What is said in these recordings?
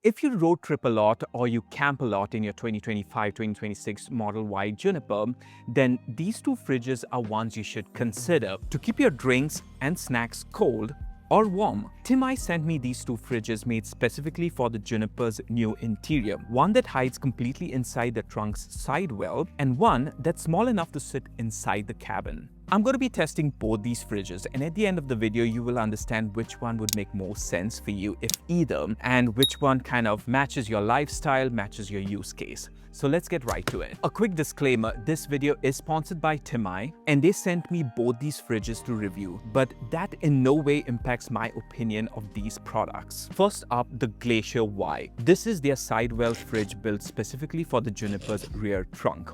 If you road trip a lot or you camp a lot in your 2025-2026 Model Y Juniper, then these two fridges are ones you should consider to keep your drinks and snacks cold or warm. Temai sent me these two fridges made specifically for the Juniper's new interior. One that hides completely inside the trunk's sidewell and one that's small enough to sit inside the cabin. I'm going to be testing both these fridges, and at the end of the video you will understand which one would make more sense for you, if either, and which one kind of matches your lifestyle, matches your use case. So let's get right to it. A quick disclaimer, this video is sponsored by Temai and they sent me both these fridges to review, but that in no way impacts my opinion of these products. First up, the Glacier Y. This is their sidewell fridge built specifically for the Juniper's rear trunk.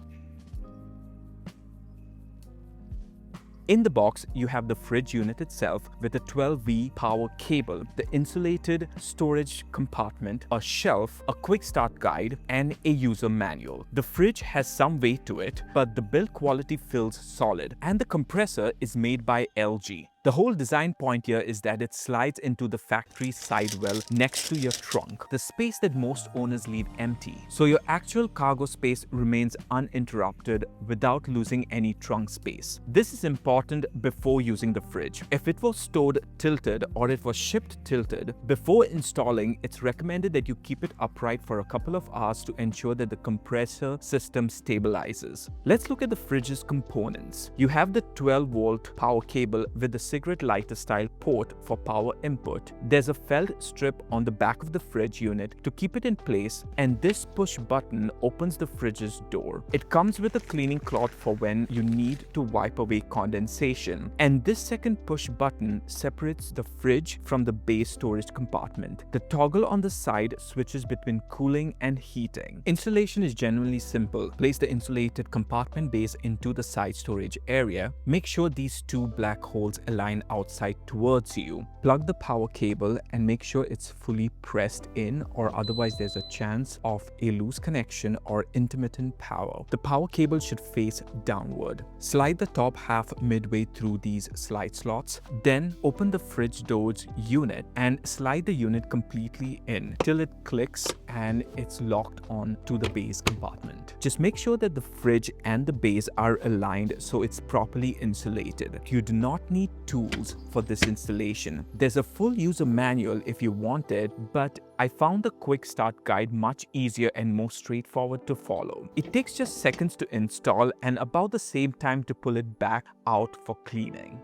In the box, you have the fridge unit itself with a 12V power cable, the insulated storage compartment, a shelf, a quick start guide, and a user manual. The fridge has some weight to it, but the build quality feels solid, and the compressor is made by LG. The whole design point here is that it slides into the factory sidewell next to your trunk, the space that most owners leave empty. So your actual cargo space remains uninterrupted without losing any trunk space. This is important before using the fridge. If it was stored tilted or it was shipped tilted, before installing, it's recommended that you keep it upright for a couple of hours to ensure that the compressor system stabilizes. Let's look at the fridge's components. You have the 12-volt power cable with the cigarette lighter style port for power input. There's a felt strip on the back of the fridge unit to keep it in place, and this push button opens the fridge's door. It comes with a cleaning cloth for when you need to wipe away condensation, and this second push button separates the fridge from the base storage compartment. The toggle on the side switches between cooling and heating. Installation is generally simple. Place the insulated compartment base into the side storage area. Make sure these two black holes align outside towards you. Plug the power cable and make sure it's fully pressed in, or otherwise there's a chance of a loose connection or intermittent power. The power cable should face downward. Slide the top half midway through these slide slots, then open the fridge doors unit and slide the unit completely in till it clicks and it's locked on to the base compartment. Just make sure that the fridge and the base are aligned so it's properly insulated. You do not need tools for this installation. There's a full user manual if you want it, but I found the quick start guide much easier and more straightforward to follow. It takes just seconds to install and about the same time to pull it back out for cleaning.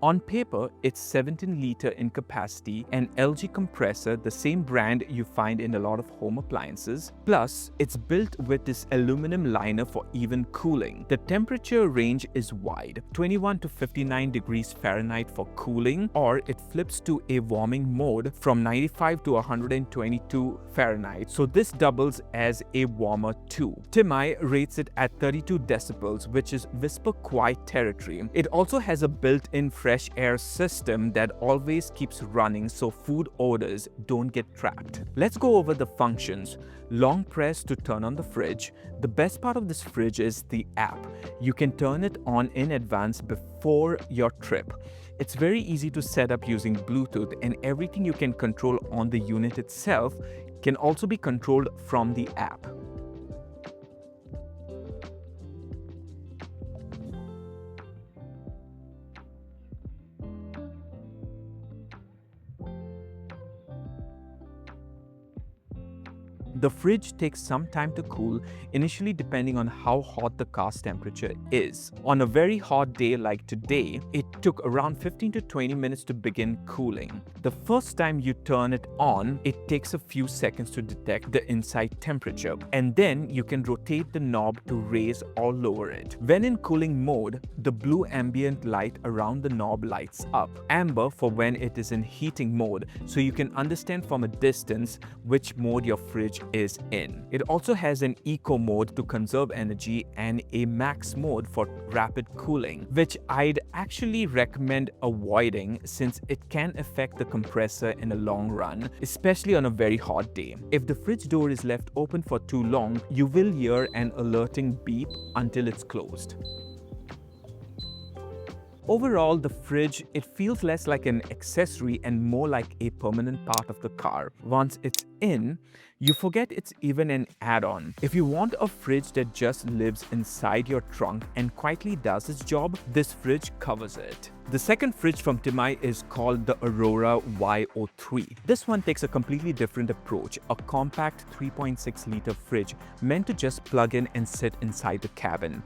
On paper, it's 17 liter in capacity, an LG compressor, the same brand you find in a lot of home appliances. Plus, it's built with this aluminum liner for even cooling. The temperature range is wide, 21 to 59 degrees Fahrenheit for cooling, or it flips to a warming mode from 95 to 122 Fahrenheit. So this doubles as a warmer too. Temai rates it at 32 decibels, which is whisper quiet territory. It also has a built-in fresh air system that always keeps running so food odors don't get trapped. Let's go over the functions. Long press to turn on the fridge. The best part of this fridge is the app. You can turn it on in advance before your trip. It's very easy to set up using Bluetooth, and everything you can control on the unit itself can also be controlled from the app. The fridge takes some time to cool, initially depending on how hot the car's temperature is. On a very hot day like today, it took around 15 to 20 minutes to begin cooling. The first time you turn it on, it takes a few seconds to detect the inside temperature, and then you can rotate the knob to raise or lower it. When in cooling mode, the blue ambient light around the knob lights up, amber for when it is in heating mode, so you can understand from a distance which mode your fridge is in. It also has an eco mode to conserve energy and a max mode for rapid cooling, which I'd actually recommend avoiding since it can affect the compressor in the long run, especially on a very hot day. If the fridge door is left open for too long, you will hear an alerting beep until it's closed. Overall, the fridge, it feels less like an accessory and more like a permanent part of the car. Once it's in, you forget it's even an add-on. If you want a fridge that just lives inside your trunk and quietly does its job, this fridge covers it. The second fridge from Temai is called the Aurora Y03. This one takes a completely different approach, a compact 3.6-liter fridge meant to just plug in and sit inside the cabin.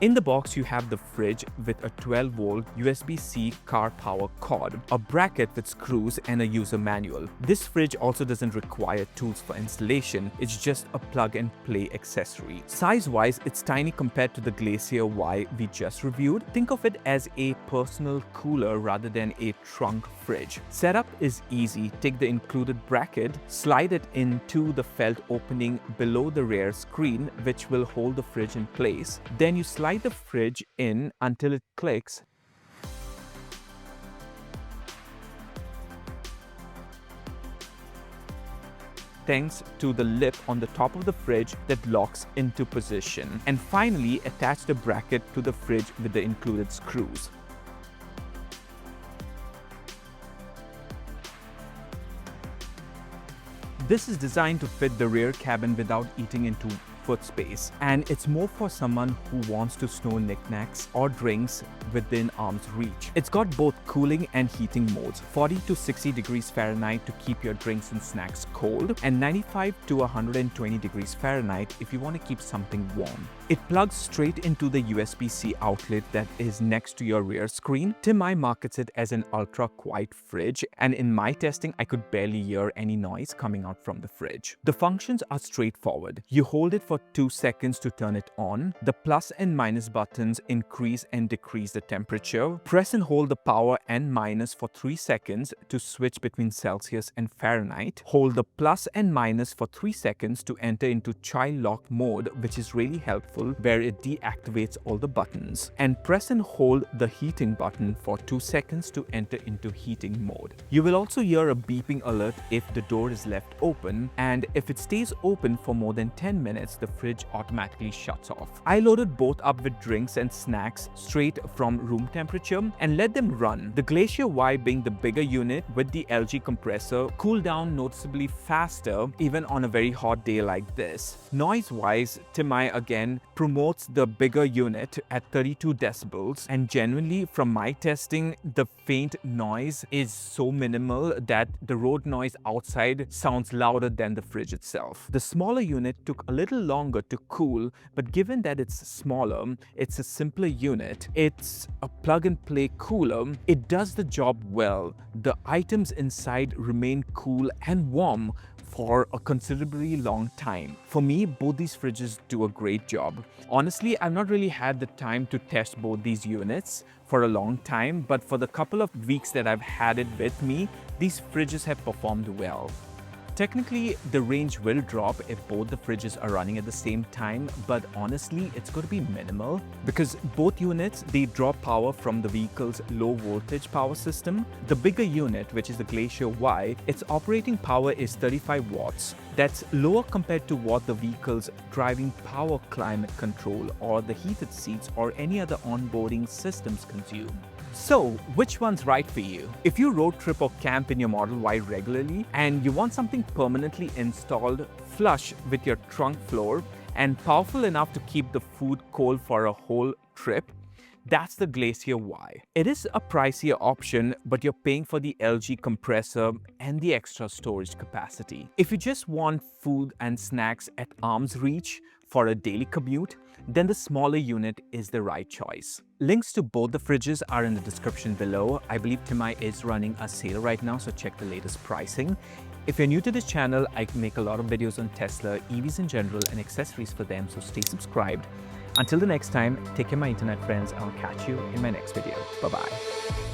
In the box, you have the fridge with a 12-volt USB-C car power cord, a bracket with screws, and a user manual. This fridge also doesn't require tools for installation, it's just a plug-and-play accessory. Size-wise, it's tiny compared to the Glacier Y we just reviewed. Think of it as a personal cooler rather than a trunk fridge. Setup is easy. Take the included bracket, slide it into the felt opening below the rear screen, which will hold the fridge in place. Then you slide the fridge in until it clicks. Thanks to the lip on the top of the fridge that locks into position. And finally, attach the bracket to the fridge with the included screws. This is designed to fit the rear cabin without eating into foot space, and it's more for someone who wants to store knickknacks or drinks within arm's reach. It's got both cooling and heating modes, 40 to 60 degrees Fahrenheit to keep your drinks and snacks cold, and 95 to 120 degrees Fahrenheit if you want to keep something warm. It plugs straight into the USB-C outlet that is next to your rear screen. Temai markets it as an ultra-quiet fridge, and in my testing, I could barely hear any noise coming out from the fridge. The functions are straightforward. You hold it for 2 seconds to turn it on. The plus and minus buttons increase and decrease the temperature. Press and hold the power and minus for 3 seconds to switch between Celsius and Fahrenheit. Hold the plus and minus for 3 seconds to enter into child lock mode, which is really helpful, where it deactivates all the buttons. And press and hold the heating button for 2 seconds to enter into heating mode. You will also hear a beeping alert if the door is left open, and if it stays open for more than 10 minutes, the fridge automatically shuts off. I loaded both up with drinks and snacks straight from room temperature and let them run. The Glacier Y, being the bigger unit with the LG compressor, cooled down noticeably faster even on a very hot day like this. Noise-wise, Temai again promotes the bigger unit at 32 decibels, and genuinely from my testing, the faint noise is so minimal that the road noise outside sounds louder than the fridge itself. The smaller unit took a little longer to cool, but given that it's smaller, it's a simpler unit, it's a plug-and-play cooler, it does the job well. The items inside remain cool and warm for a considerably long time. For me, both these fridges do a great job. Honestly, I've not really had the time to test both these units for a long time, but for the couple of weeks that I've had it with me, these fridges have performed well. Technically, the range will drop if both the fridges are running at the same time, but honestly, it's going to be minimal because both units, they draw power from the vehicle's low voltage power system. The bigger unit, which is the Glacier Y, its operating power is 35 watts. That's lower compared to what the vehicle's driving power, climate control, or the heated seats or any other onboarding systems consume. So, which one's right for you? If you road trip or camp in your Model Y regularly and you want something permanently installed flush with your trunk floor and powerful enough to keep the food cold for a whole trip, that's the Glacier Y. It is a pricier option, but you're paying for the LG compressor and the extra storage capacity. If you just want food and snacks at arm's reach for a daily commute, then the smaller unit is the right choice. Links to both the fridges are in the description below. I believe Temai is running a sale right now, so check the latest pricing. If you're new to this channel, I make a lot of videos on Tesla, EVs in general, and accessories for them, so stay subscribed. Until the next time, take care my internet friends, and I'll catch you in my next video. Bye-bye.